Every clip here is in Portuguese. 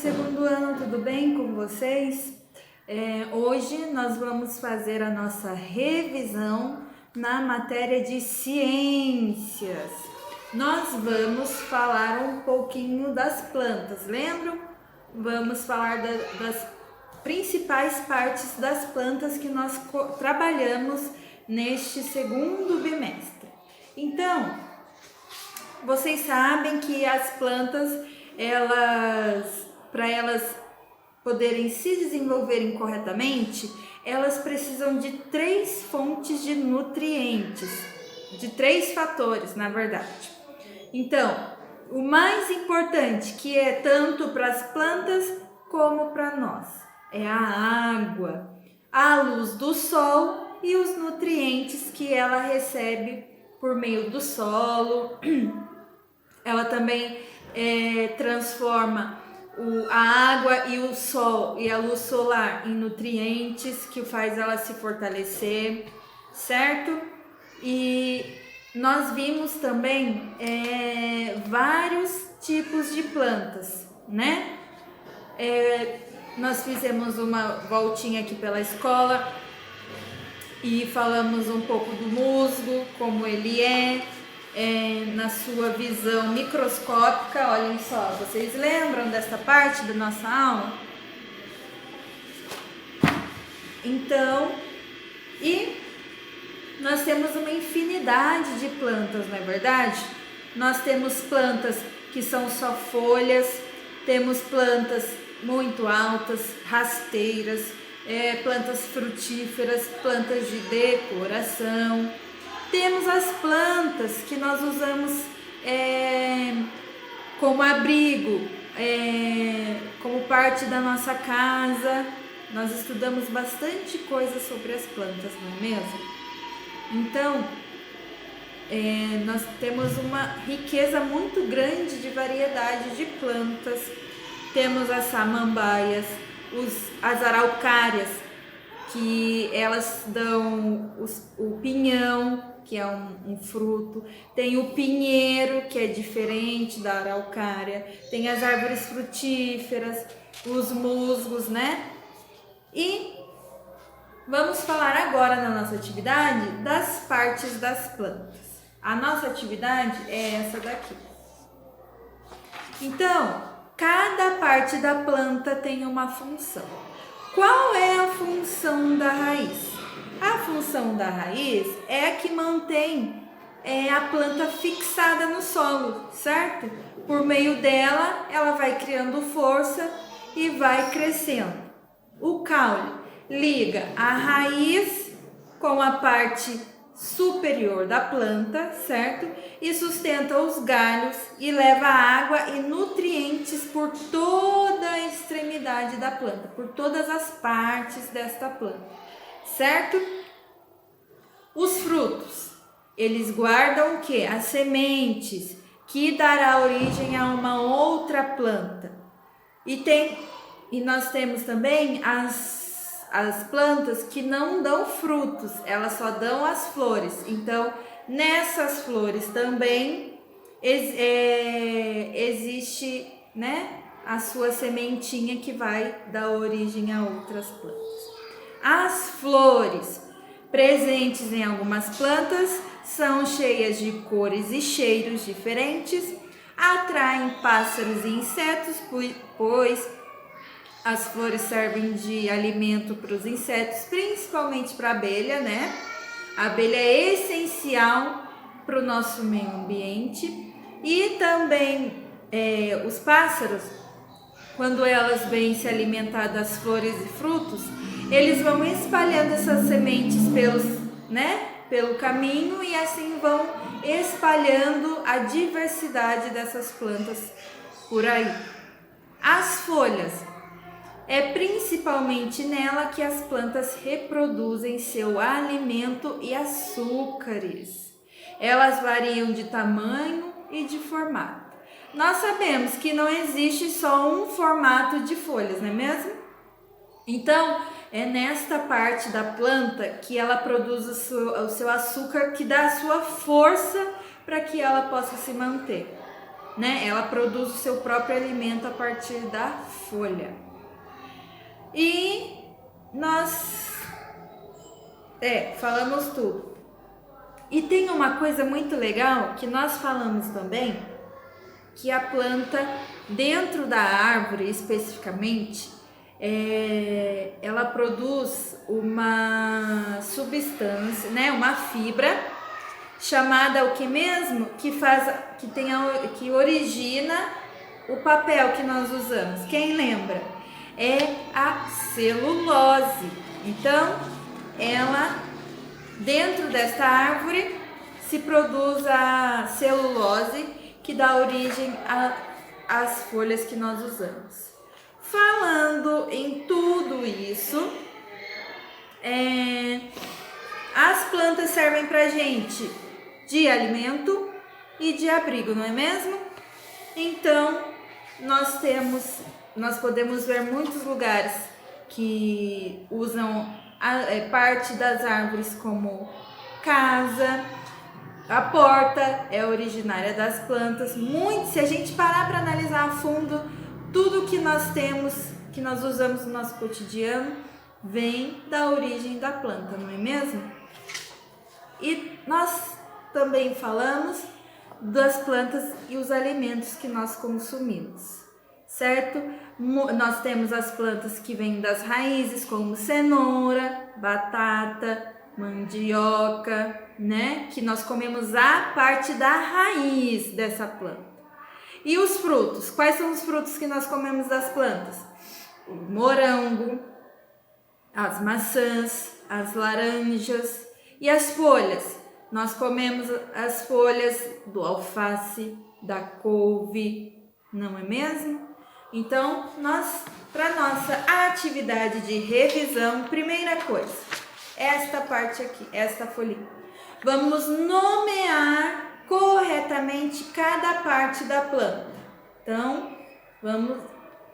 segundo ano, tudo bem com vocês? Hoje nós vamos fazer a nossa revisão na matéria de ciências. Nós vamos falar um pouquinho das plantas, lembram? Vamos falar das principais partes das plantas que nós trabalhamos neste segundo bimestre. Então, vocês sabem que as plantas, para elas poderem se desenvolverem corretamente, elas precisam de 3 fontes de nutrientes, de 3 fatores, na verdade. Então, o mais importante, que é tanto para as plantas como para nós, é a água, a luz do sol e os nutrientes que ela recebe por meio do solo. Ela também transforma a água e o sol e a luz solar em nutrientes que faz ela se fortalecer, certo? E nós vimos também vários tipos de plantas, né? Nós fizemos uma voltinha aqui pela escola e falamos um pouco do musgo, como ele na sua visão microscópica. Olhem só, vocês lembram dessa parte da nossa aula? Então, e nós temos uma infinidade de plantas, não é verdade? Nós temos plantas que são só folhas, temos plantas muito altas, rasteiras, plantas frutíferas, plantas de decoração. Temos as plantas que nós usamos como abrigo, como parte da nossa casa. Nós estudamos bastante coisa sobre as plantas, não é mesmo? Então, nós temos uma riqueza muito grande de variedade de plantas. Temos as samambaias, as araucárias, que elas dão o pinhão, que é um fruto. Tem o pinheiro, que é diferente da araucária. Tem as árvores frutíferas, os musgos, né? E vamos falar agora na nossa atividade das partes das plantas. A nossa atividade é essa daqui. Então, cada parte da planta tem uma função. Qual é a função da raiz? A função da raiz é a que mantém a planta fixada no solo, certo? Por meio dela, ela vai criando força e vai crescendo. O caule liga a raiz com a parte superior da planta, certo? E sustenta os galhos e leva água e nutrientes por toda a extremidade da planta, por todas as partes desta planta, certo? Os frutos, eles guardam o quê? As sementes, que dará origem a uma outra planta. E nós temos também as plantas que não dão frutos, elas só dão as flores. Então, nessas flores também existe, né, a sua sementinha que vai dar origem a outras plantas. As flores presentes em algumas plantas são cheias de cores e cheiros diferentes, atraem pássaros e insetos, pois as flores servem de alimento para os insetos, principalmente para a abelha, né? A abelha é essencial para o nosso meio ambiente. E também os pássaros, quando elas vêm se alimentar das flores e frutos, eles vão espalhando essas sementes pelo caminho e assim vão espalhando a diversidade dessas plantas por aí. As folhas, é principalmente nela que as plantas reproduzem seu alimento e açúcares. Elas variam de tamanho e de formato. Nós sabemos que não existe só um formato de folhas, não é mesmo? Então, é nesta parte da planta que ela produz o seu açúcar, que dá a sua força para que ela possa se manter, né? Ela produz o seu próprio alimento a partir da folha. E nós falamos tudo. E tem uma coisa muito legal que nós falamos também, que a planta, dentro da árvore especificamente, ela produz uma substância, né, uma fibra, chamada o que mesmo? Que origina o papel que nós usamos. Quem lembra? É a celulose. Então, dentro desta árvore se produz a celulose, que dá origem às folhas que nós usamos. Falando em tudo isso, as plantas servem pra gente de alimento e de abrigo, não é mesmo? Então, nós podemos ver muitos lugares que usam parte das árvores como casa. A porta é originária das plantas. Se a gente parar para analisar a fundo, tudo que nós temos, que nós usamos no nosso cotidiano, vem da origem da planta, não é mesmo? E nós também falamos das plantas e os alimentos que nós consumimos, certo? Nós temos as plantas que vêm das raízes, como cenoura, batata, mandioca, né? Que nós comemos a parte da raiz dessa planta. E os frutos? Quais são os frutos que nós comemos das plantas? O morango, as maçãs, as laranjas. E as folhas? Nós comemos as folhas do alface, da couve, não é mesmo? Então, para nossa atividade de revisão, primeira coisa, esta parte aqui, esta folhinha. Vamos nomear corretamente cada parte da planta. Então,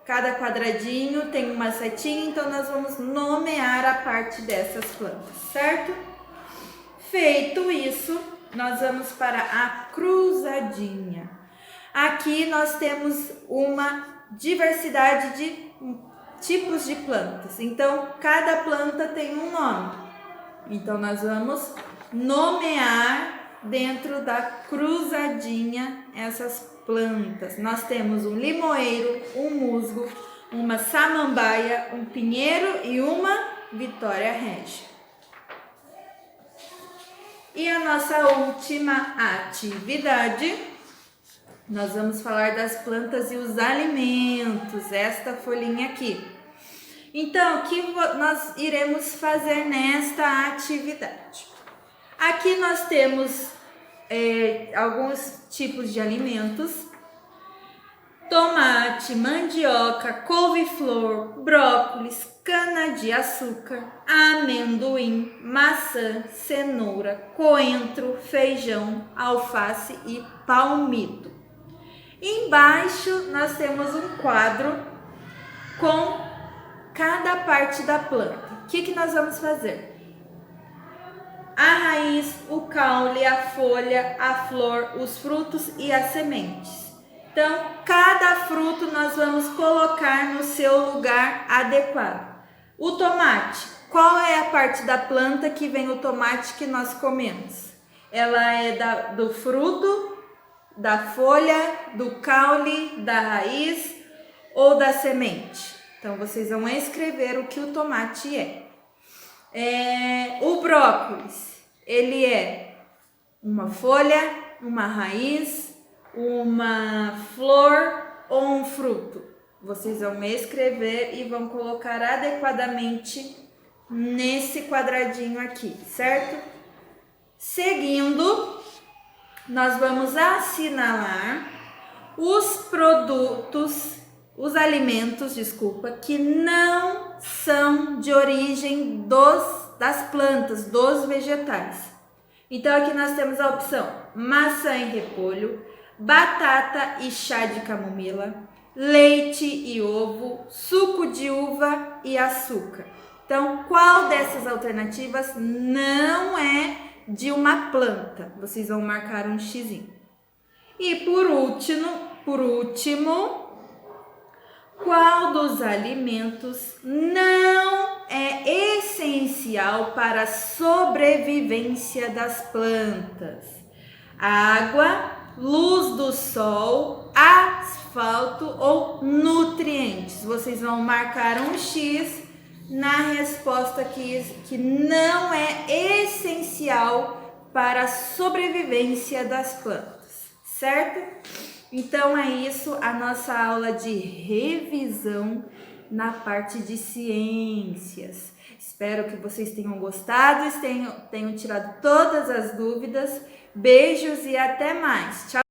cada quadradinho tem uma setinha, então nós vamos nomear a parte dessas plantas, certo? Feito isso, nós vamos para a cruzadinha. Aqui nós temos uma diversidade de tipos de plantas. Então, cada planta tem um nome. Então, nós vamos nomear dentro da cruzadinha essas plantas. Nós temos um limoeiro, um musgo, uma samambaia, um pinheiro e uma vitória régia. E a nossa última atividade, nós vamos falar das plantas e os alimentos, esta folhinha aqui. Então, o que nós iremos fazer nesta atividade? Aqui nós temos alguns tipos de alimentos: tomate, mandioca, couve-flor, brócolis, cana-de-açúcar, amendoim, maçã, cenoura, coentro, feijão, alface e palmito. Embaixo nós temos um quadro com cada parte da planta. O que nós vamos fazer? A raiz, o caule, a folha, a flor, os frutos e as sementes. Então, cada fruto nós vamos colocar no seu lugar adequado. O tomate, qual é a parte da planta que vem o tomate que nós comemos? Ela é do fruto, da folha, do caule, da raiz ou da semente? Então, vocês vão escrever o que o tomate é. O brócolis, ele é uma folha, uma raiz, uma flor ou um fruto? Vocês vão escrever e vão colocar adequadamente nesse quadradinho aqui, certo? Seguindo, nós vamos assinalar os alimentos, que não são de origem das plantas, dos vegetais. Então aqui nós temos a opção maçã e repolho, batata e chá de camomila, leite e ovo, suco de uva e açúcar. Então, qual dessas alternativas não é de uma planta? Vocês vão marcar um xizinho. E por último, qual dos alimentos não é essencial para a sobrevivência das plantas? Água, luz do sol, asfalto ou nutrientes? Vocês vão marcar um X na resposta que não é essencial para a sobrevivência das plantas, certo? Então é isso, a nossa aula de revisão na parte de ciências. Espero que vocês tenham gostado, tenham tirado todas as dúvidas. Beijos e até mais. Tchau!